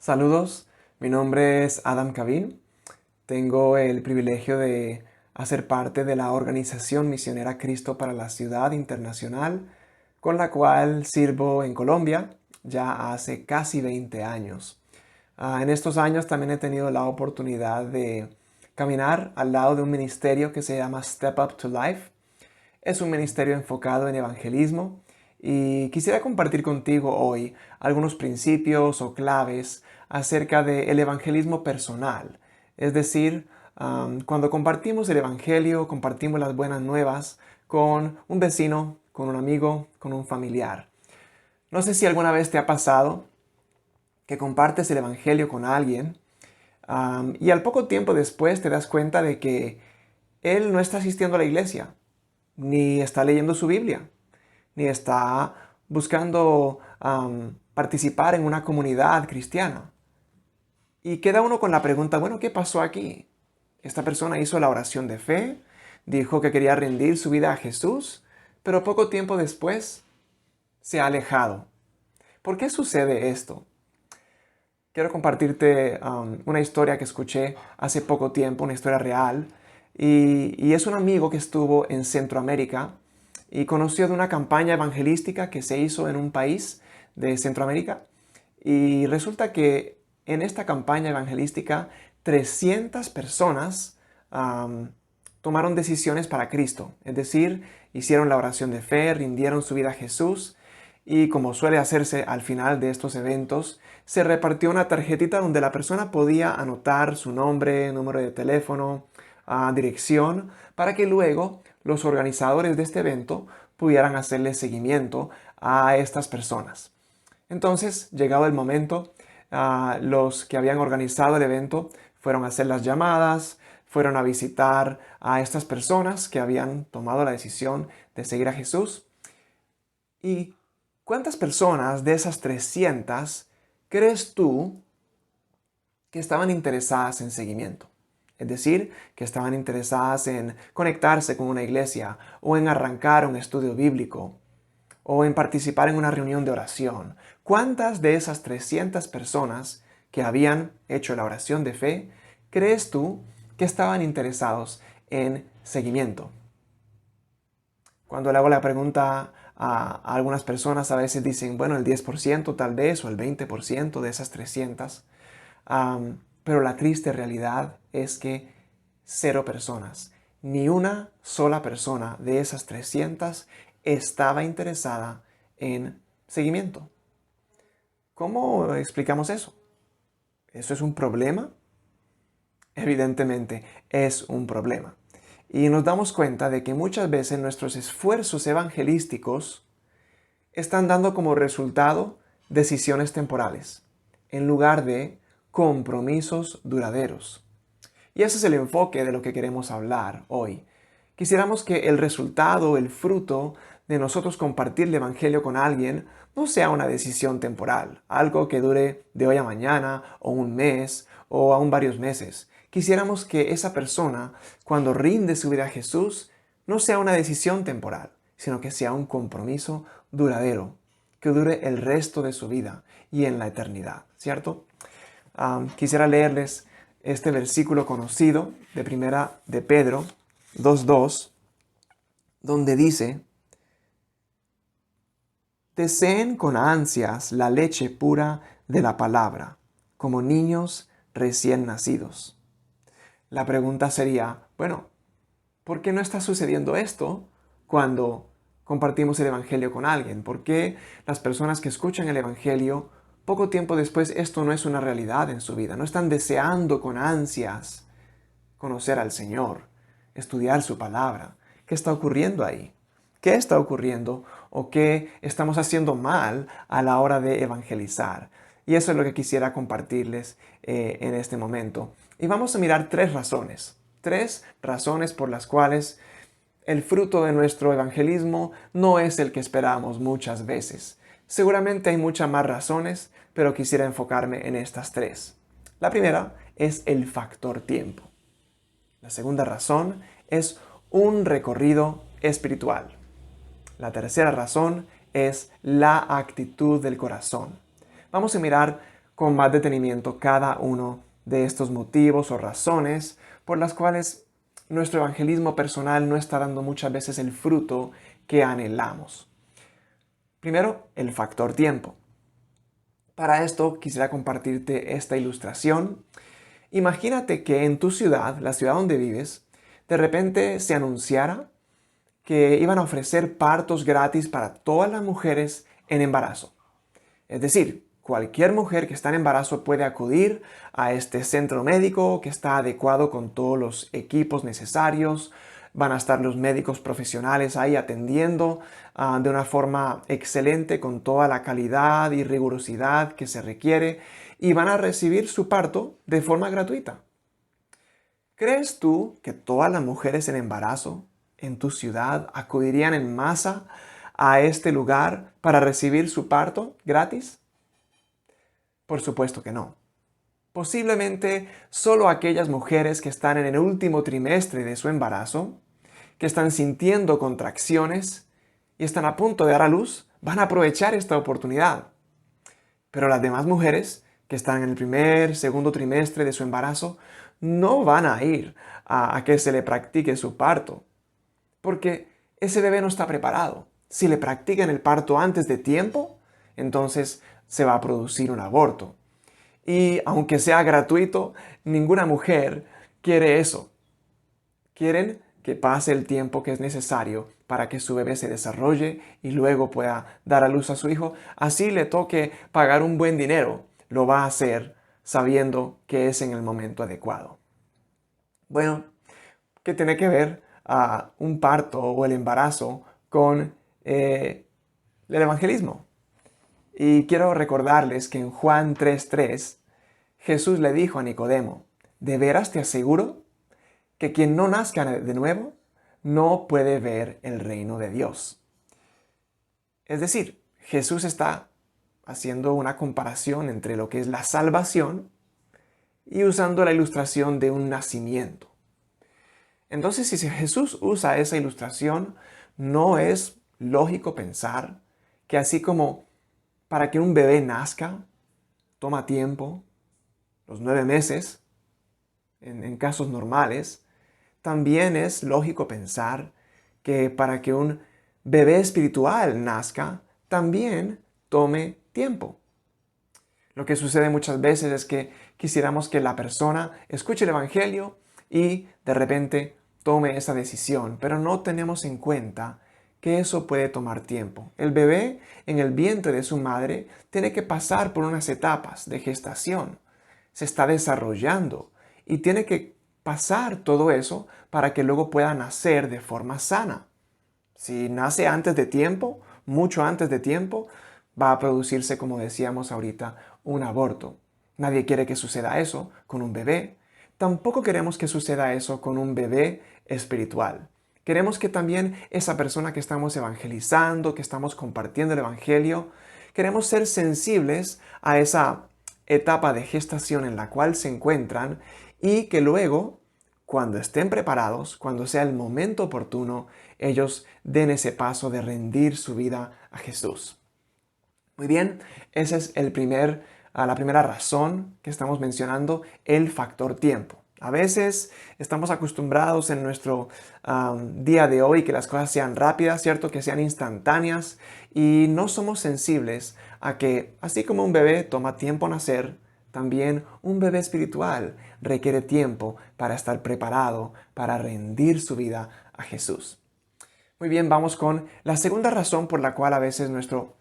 Saludos, mi nombre es Adam Kavin. Tengo el privilegio de hacer parte de la organización misionera Cristo para la Ciudad Internacional, con la cual sirvo en Colombia ya hace casi 20 años. En estos años también he tenido la oportunidad de caminar al lado de un ministerio que se llama Step Up to Life. Es un ministerio enfocado en evangelismo y quisiera compartir contigo hoy algunos principios o claves acerca del evangelismo personal. Es decir, cuando compartimos el evangelio, compartimos las buenas nuevas con un vecino, con un amigo, con un familiar. No sé si alguna vez te ha pasado que compartes el evangelio con alguien y al poco tiempo después te das cuenta de que él no está asistiendo a la iglesia, ni está leyendo su Biblia, ni está buscando participar en una comunidad cristiana. Y queda uno con la pregunta, bueno, ¿qué pasó aquí? Esta persona hizo la oración de fe, dijo que quería rendir su vida a Jesús, pero poco tiempo después se ha alejado. ¿Por qué sucede esto? Quiero compartirte una historia que escuché hace poco tiempo, una historia real, y es un amigo que estuvo en Centroamérica y conoció de una campaña evangelística que se hizo en un país de Centroamérica. Y resulta que en esta campaña evangelística 300 personas tomaron decisiones para Cristo, es decir, hicieron la oración de fe, rindieron su vida a Jesús y como suele hacerse al final de estos eventos, se repartió una tarjetita donde la persona podía anotar su nombre, número de teléfono, dirección, para que luego los organizadores de este evento pudieran hacerle seguimiento a estas personas. Entonces, llegado el momento, los que habían organizado el evento fueron a hacer las llamadas, fueron a visitar a estas personas que habían tomado la decisión de seguir a Jesús. ¿Y cuántas personas de esas 300 crees tú que estaban interesadas en seguimiento? Es decir, que estaban interesadas en conectarse con una iglesia o en arrancar un estudio bíblico o en participar en una reunión de oración. ¿Cuántas de esas 300 personas que habían hecho la oración de fe crees tú que estaban interesados en seguimiento? Cuando le hago la pregunta a algunas personas, a veces dicen, bueno, el 10% tal vez o el 20% de esas 300. Pero la triste realidad es que cero personas, ni una sola persona de esas 300 estaba interesada en seguimiento. ¿Cómo explicamos eso? ¿Eso es un problema? Evidentemente es un problema. Y nos damos cuenta de que muchas veces nuestros esfuerzos evangelísticos están dando como resultado decisiones temporales, en lugar de compromisos duraderos. Y ese es el enfoque de lo que queremos hablar hoy. Quisiéramos que el resultado, el fruto de nosotros compartir el Evangelio con alguien no sea una decisión temporal, algo que dure de hoy a mañana o un mes o aún varios meses. Quisiéramos que esa persona, cuando rinde su vida a Jesús, no sea una decisión temporal, sino que sea un compromiso duradero, que dure el resto de su vida y en la eternidad, ¿cierto? Quisiera leerles este versículo conocido de Primera de Pedro 2:2, donde dice: deseen con ansias la leche pura de la palabra, como niños recién nacidos. La pregunta sería, bueno, ¿por qué no está sucediendo esto cuando compartimos el Evangelio con alguien? ¿Por qué las personas que escuchan el Evangelio, poco tiempo después esto no es una realidad en su vida? No están deseando con ansias conocer al Señor, estudiar su palabra. ¿Qué está ocurriendo ahí? ¿Qué está ocurriendo o qué estamos haciendo mal a la hora de evangelizar? Y eso es lo que quisiera compartirles en este momento. Y vamos a mirar tres razones por las cuales el fruto de nuestro evangelismo no es el que esperamos muchas veces. Seguramente hay muchas más razones, pero quisiera enfocarme en estas tres. La primera es el factor tiempo. La segunda razón es un recorrido espiritual. La tercera razón es la actitud del corazón. Vamos a mirar con más detenimiento cada uno de estos motivos o razones por las cuales nuestro evangelismo personal no está dando muchas veces el fruto que anhelamos. Primero, el factor tiempo. Para esto quisiera compartirte esta ilustración. Imagínate que en tu ciudad, la ciudad donde vives, de repente se anunciara que iban a ofrecer partos gratis para todas las mujeres en embarazo. Es decir, cualquier mujer que está en embarazo puede acudir a este centro médico que está adecuado con todos los equipos necesarios. Van a estar los médicos profesionales ahí atendiendo de una forma excelente con toda la calidad y rigurosidad que se requiere y van a recibir su parto de forma gratuita. ¿Crees tú que todas las mujeres en embarazo en tu ciudad acudirían en masa a este lugar para recibir su parto gratis? Por supuesto que no. Posiblemente solo aquellas mujeres que están en el último trimestre de su embarazo, que están sintiendo contracciones y están a punto de dar a luz, van a aprovechar esta oportunidad. Pero las demás mujeres que están en el primer, segundo trimestre de su embarazo, no van a ir a que se le practique su parto, porque ese bebé no está preparado. Si le practican el parto antes de tiempo, entonces se va a producir un aborto. Y aunque sea gratuito, ninguna mujer quiere eso. Quieren que pase el tiempo que es necesario para que su bebé se desarrolle y luego pueda dar a luz a su hijo. Así le toque pagar un buen dinero, lo va a hacer sabiendo que es en el momento adecuado. Bueno, ¿qué tiene que ver un parto o el embarazo con el evangelismo? Y quiero recordarles que en Juan 3:3 Jesús le dijo a Nicodemo: ¿de veras te aseguro que quien no nazca de nuevo no puede ver el reino de Dios? Es decir, Jesús está haciendo una comparación entre lo que es la salvación y usando la ilustración de un nacimiento. Entonces, si Jesús usa esa ilustración, no es lógico pensar que así como para que un bebé nazca toma tiempo, los 9 meses, en casos normales, también es lógico pensar que para que un bebé espiritual nazca, también tome tiempo. Lo que sucede muchas veces es que quisiéramos que la persona escuche el Evangelio y de repente tome esa decisión, pero no tenemos en cuenta que eso puede tomar tiempo. El bebé en el vientre de su madre tiene que pasar por unas etapas de gestación. Se está desarrollando y tiene que pasar todo eso para que luego pueda nacer de forma sana. Si nace antes de tiempo, mucho antes de tiempo, va a producirse, como decíamos ahorita, un aborto. Nadie quiere que suceda eso con un bebé. Tampoco queremos que suceda eso con un bebé espiritual. Queremos que también esa persona que estamos evangelizando, que estamos compartiendo el evangelio, queremos ser sensibles a esa etapa de gestación en la cual se encuentran y que luego, cuando estén preparados, cuando sea el momento oportuno, ellos den ese paso de rendir su vida a Jesús. Muy bien, esa es la primera razón que estamos mencionando, el factor tiempo. A veces estamos acostumbrados en nuestro día de hoy que las cosas sean rápidas, ¿cierto? Que sean instantáneas y no somos sensibles a que, así como un bebé toma tiempo nacer, también un bebé espiritual requiere tiempo para estar preparado, para rendir su vida a Jesús. Muy bien, vamos con la segunda razón por la cual a veces nuestro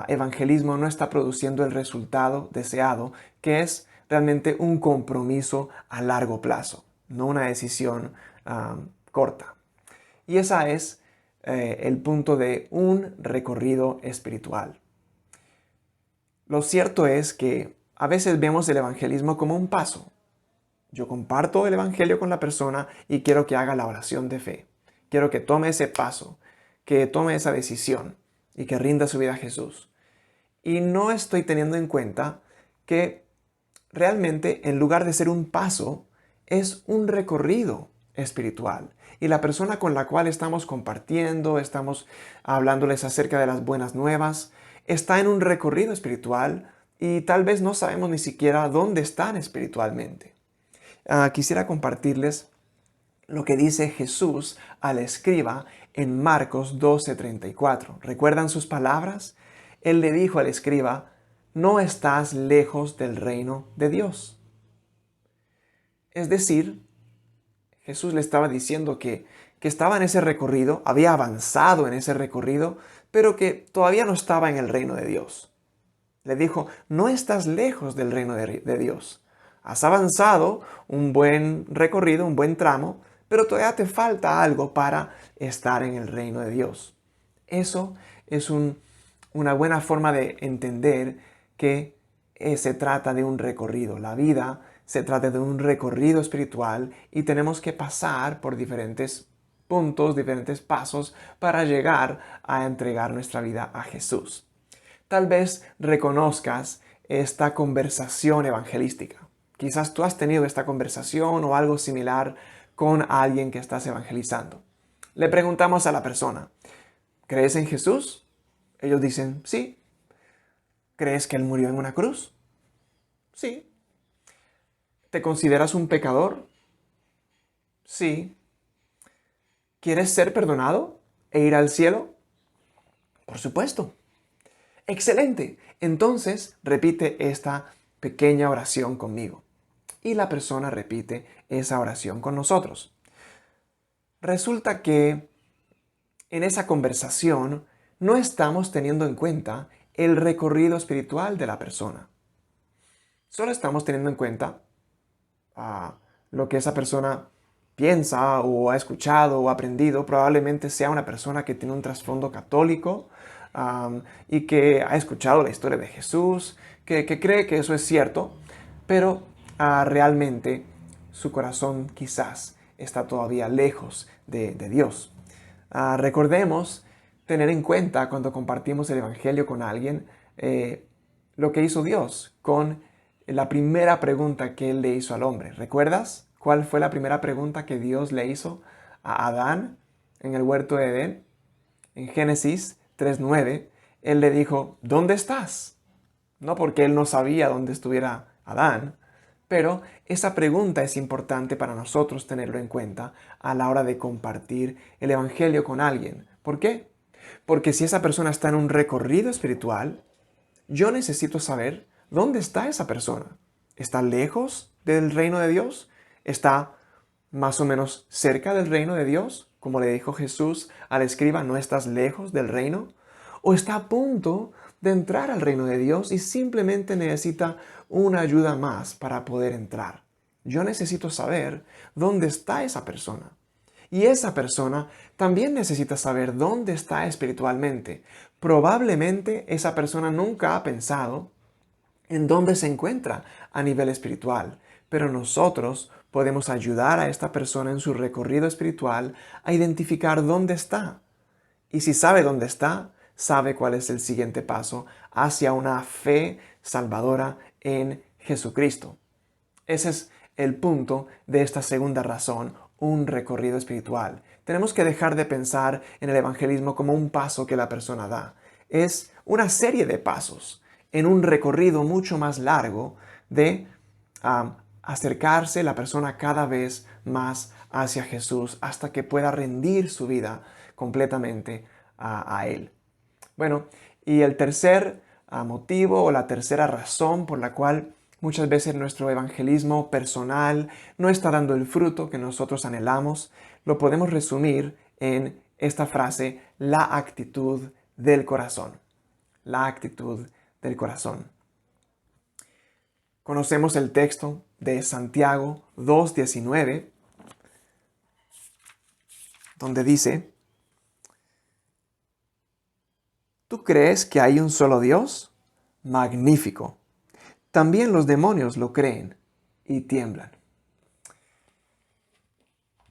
evangelismo no está produciendo el resultado deseado, que es realmente un compromiso a largo plazo, no una decisión corta. Y esa es el punto de un recorrido espiritual. Lo cierto es que a veces vemos el evangelismo como un paso. Yo comparto el evangelio con la persona y quiero que haga la oración de fe. Quiero que tome ese paso, que tome esa decisión y que rinda su vida a Jesús. Y no estoy teniendo en cuenta que realmente en lugar de ser un paso, es un recorrido espiritual. Y la persona con la cual estamos compartiendo, estamos hablándoles acerca de las buenas nuevas, está en un recorrido espiritual y tal vez no sabemos ni siquiera dónde están espiritualmente. Quisiera compartirles lo que dice Jesús al escriba en Marcos 12:34. ¿Recuerdan sus palabras? Él le dijo al escriba: no estás lejos del reino de Dios. Es decir, Jesús le estaba diciendo que estaba en ese recorrido, había avanzado en ese recorrido, pero que todavía no estaba en el reino de Dios. Le dijo: no estás lejos del reino de Dios. Has avanzado un buen recorrido, un buen tramo, pero todavía te falta algo para estar en el reino de Dios. Eso es una buena forma de entender que se trata de un recorrido. La vida se trata de un recorrido espiritual y tenemos que pasar por diferentes puntos, diferentes pasos para llegar a entregar nuestra vida a Jesús. Tal vez reconozcas esta conversación evangelística. Quizás tú has tenido esta conversación o algo similar con alguien que estás evangelizando. Le preguntamos a la persona: ¿crees en Jesús? Ellos dicen: sí. ¿Crees que Él murió en una cruz? Sí. ¿Te consideras un pecador? Sí. ¿Quieres ser perdonado e ir al cielo? Por supuesto. Excelente. Entonces repite esta pequeña oración conmigo. Y la persona repite esa oración con nosotros. Resulta que en esa conversación no estamos teniendo en cuenta el recorrido espiritual de la persona. Solo estamos teniendo en cuenta lo que esa persona piensa o ha escuchado o ha aprendido. Probablemente sea una persona que tiene un trasfondo católico y que ha escuchado la historia de Jesús, que cree que eso es cierto, pero realmente su corazón quizás está todavía lejos de Dios. Recordemos tener en cuenta cuando compartimos el Evangelio con alguien lo que hizo Dios con la primera pregunta que Él le hizo al hombre. ¿Recuerdas cuál fue la primera pregunta que Dios le hizo a Adán en el huerto de Edén? En Génesis 3:9, Él le dijo: ¿dónde estás? No porque Él no sabía dónde estuviera Adán, pero esa pregunta es importante para nosotros tenerlo en cuenta a la hora de compartir el Evangelio con alguien. ¿Por qué? Porque si esa persona está en un recorrido espiritual, yo necesito saber dónde está esa persona. ¿Está lejos del reino de Dios? ¿Está más o menos cerca del reino de Dios? Como le dijo Jesús al escriba: ¿no estás lejos del reino? ¿O está a punto de entrar al reino de Dios y simplemente necesita una ayuda más para poder entrar? Yo necesito saber dónde está esa persona. Y esa persona también necesita saber dónde está espiritualmente. Probablemente esa persona nunca ha pensado en dónde se encuentra a nivel espiritual, pero nosotros podemos ayudar a esta persona en su recorrido espiritual a identificar dónde está. Y si sabe dónde está, sabe cuál es el siguiente paso hacia una fe salvadora en Jesucristo. Ese es el punto de esta segunda razón, un recorrido espiritual. Tenemos que dejar de pensar en el evangelismo como un paso que la persona da. Es una serie de pasos en un recorrido mucho más largo de acercarse la persona cada vez más hacia Jesús hasta que pueda rendir su vida completamente a Él. Bueno, y el tercer motivo o la tercera razón por la cual muchas veces nuestro evangelismo personal no está dando el fruto que nosotros anhelamos, lo podemos resumir en esta frase: la actitud del corazón. La actitud del corazón. Conocemos el texto de Santiago 2:19, donde dice: ¿tú crees que hay un solo Dios? Magnífico. También los demonios lo creen y tiemblan.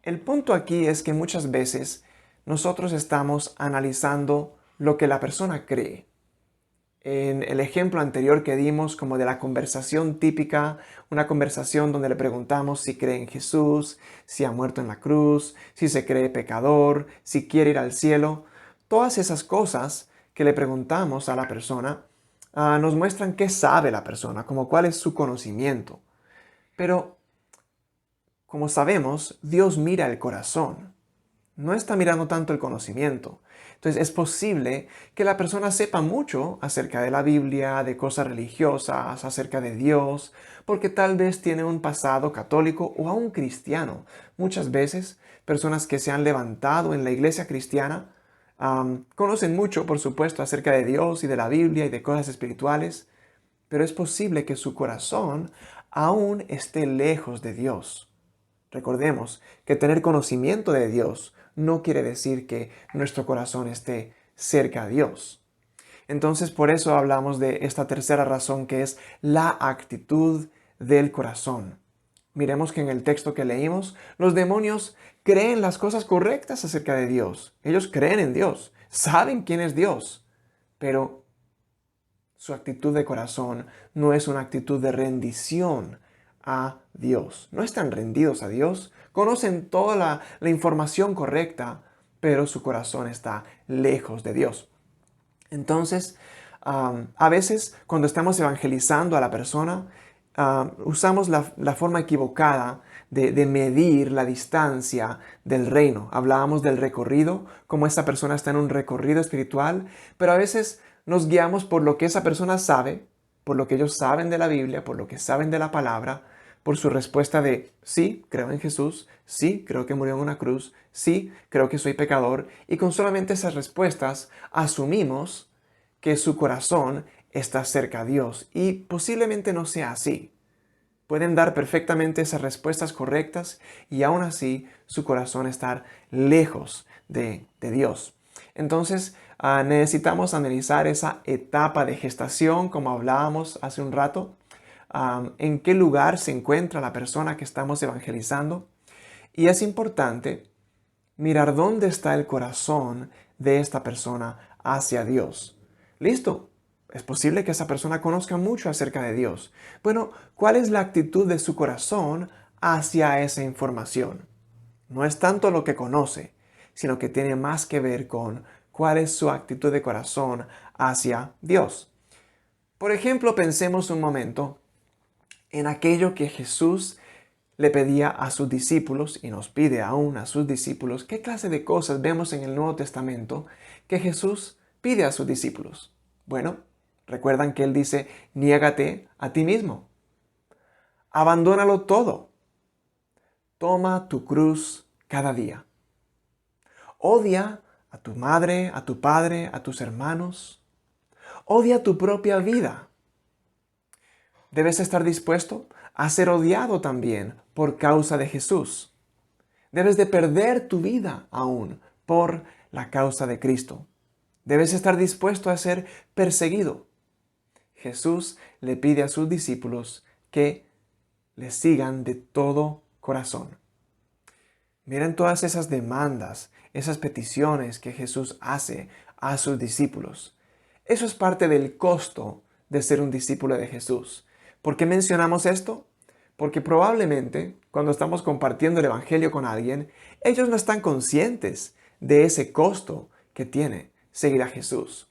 El punto aquí es que muchas veces nosotros estamos analizando lo que la persona cree. En el ejemplo anterior que dimos, como de la conversación típica, una conversación donde le preguntamos si cree en Jesús, si ha muerto en la cruz, si se cree pecador, si quiere ir al cielo, todas esas cosas que le preguntamos a la persona nos muestran qué sabe la persona, como cuál es su conocimiento. Pero, como sabemos, Dios mira el corazón. No está mirando tanto el conocimiento. Entonces es posible que la persona sepa mucho acerca de la Biblia, de cosas religiosas, acerca de Dios, porque tal vez tiene un pasado católico o aún cristiano. Muchas veces personas que se han levantado en la iglesia cristiana conocen mucho, por supuesto, acerca de Dios y de la Biblia y de cosas espirituales, pero es posible que su corazón aún esté lejos de Dios. Recordemos que tener conocimiento de Dios no quiere decir que nuestro corazón esté cerca a Dios. Entonces, por eso hablamos de esta tercera razón, que es la actitud del corazón. Miremos que en el texto que leímos, los demonios creen las cosas correctas acerca de Dios. Ellos creen en Dios, saben quién es Dios, pero su actitud de corazón no es una actitud de rendición a Dios. No están rendidos a Dios, conocen toda la información correcta, pero su corazón está lejos de Dios. Entonces, a veces cuando estamos evangelizando a la persona, usamos la forma equivocada de medir la distancia del reino. Hablábamos del recorrido, como esa persona está en un recorrido espiritual, pero a veces nos guiamos por lo que esa persona sabe, por lo que ellos saben de la Biblia, por lo que saben de la palabra, por su respuesta de sí, creo en Jesús, sí, creo que murió en una cruz, sí, creo que soy pecador, y con solamente esas respuestas asumimos que su corazón está cerca a Dios, y posiblemente no sea así. Pueden dar perfectamente esas respuestas correctas y aún así su corazón estar lejos de Dios. Entonces necesitamos analizar esa etapa de gestación, como hablábamos hace un rato, en qué lugar se encuentra la persona que estamos evangelizando. Y es importante mirar dónde está el corazón de esta persona hacia Dios. Listo, es posible que esa persona conozca mucho acerca de Dios. Bueno, ¿cuál es la actitud de su corazón hacia esa información? No es tanto lo que conoce, sino que tiene más que ver con cuál es su actitud de corazón hacia Dios. Por ejemplo, pensemos un momento en aquello que Jesús le pedía a sus discípulos y nos pide aún a sus discípulos. ¿Qué clase de cosas vemos en el Nuevo Testamento que Jesús pide a sus discípulos? Bueno, recuerdan que Él dice, niégate a ti mismo, abandónalo todo, toma tu cruz cada día, odia a tu madre, a tu padre, a tus hermanos, odia tu propia vida. Debes estar dispuesto a ser odiado también por causa de Jesús. Debes de perder tu vida aún por la causa de Cristo. Debes estar dispuesto a ser perseguido. Jesús le pide a sus discípulos que le sigan de todo corazón. Miren todas esas demandas, esas peticiones que Jesús hace a sus discípulos. Eso es parte del costo de ser un discípulo de Jesús. ¿Por qué mencionamos esto? Porque probablemente cuando estamos compartiendo el Evangelio con alguien, ellos no están conscientes de ese costo que tiene seguir a Jesús.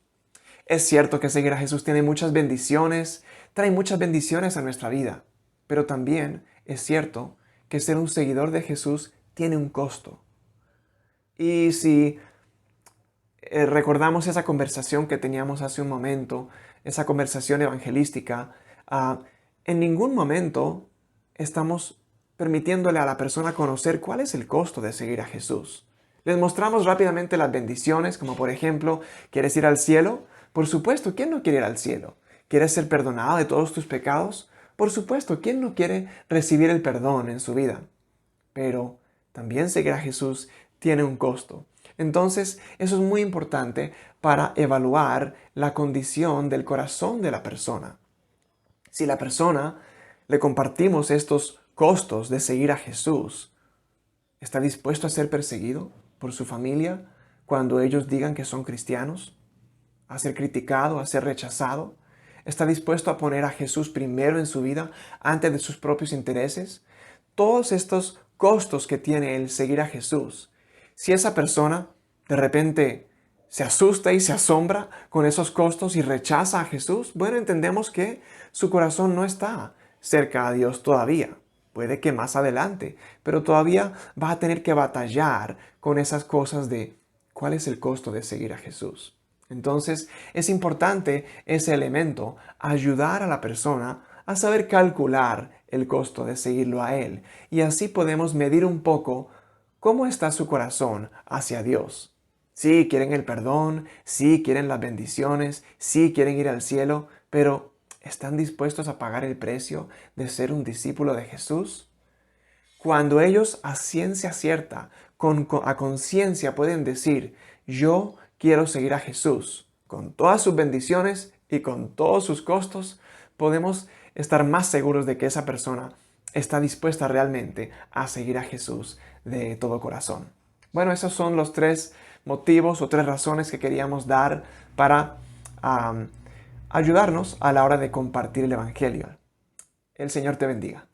Es cierto que seguir a Jesús tiene muchas bendiciones, trae muchas bendiciones a nuestra vida, pero también es cierto que ser un seguidor de Jesús tiene un costo. Y si recordamos esa conversación que teníamos hace un momento, esa conversación evangelística, en ningún momento estamos permitiéndole a la persona conocer cuál es el costo de seguir a Jesús. Les mostramos rápidamente las bendiciones, como por ejemplo, ¿quieres ir al cielo? Por supuesto, ¿quién no quiere ir al cielo? ¿Quieres ser perdonado de todos tus pecados? Por supuesto, ¿quién no quiere recibir el perdón en su vida? Pero también seguir a Jesús tiene un costo. Entonces, eso es muy importante para evaluar la condición del corazón de la persona. Si la persona le compartimos estos costos de seguir a Jesús, ¿está dispuesto a ser perseguido por su familia cuando ellos digan que son cristianos? ¿A ser criticado, a ser rechazado? ¿Está dispuesto a poner a Jesús primero en su vida antes de sus propios intereses? Todos estos costos que tiene el seguir a Jesús. Si esa persona de repente se asusta y se asombra con esos costos y rechaza a Jesús, bueno, entendemos que su corazón no está cerca a Dios todavía. Puede que más adelante, pero todavía va a tener que batallar con esas cosas de cuál es el costo de seguir a Jesús. Entonces es importante ese elemento, ayudar a la persona a saber calcular el costo de seguirlo a Él. Y así podemos medir un poco cómo está su corazón hacia Dios. Sí, quieren el perdón, sí, quieren las bendiciones, sí, quieren ir al cielo, pero ¿están dispuestos a pagar el precio de ser un discípulo de Jesús? Cuando ellos a ciencia cierta, a conciencia pueden decir, yo quiero seguir a Jesús, con todas sus bendiciones y con todos sus costos, podemos estar más seguros de que esa persona está dispuesta realmente a seguir a Jesús de todo corazón. Bueno, esos son los 3 motivos o 3 razones que queríamos dar para ayudarnos a la hora de compartir el Evangelio. El Señor te bendiga.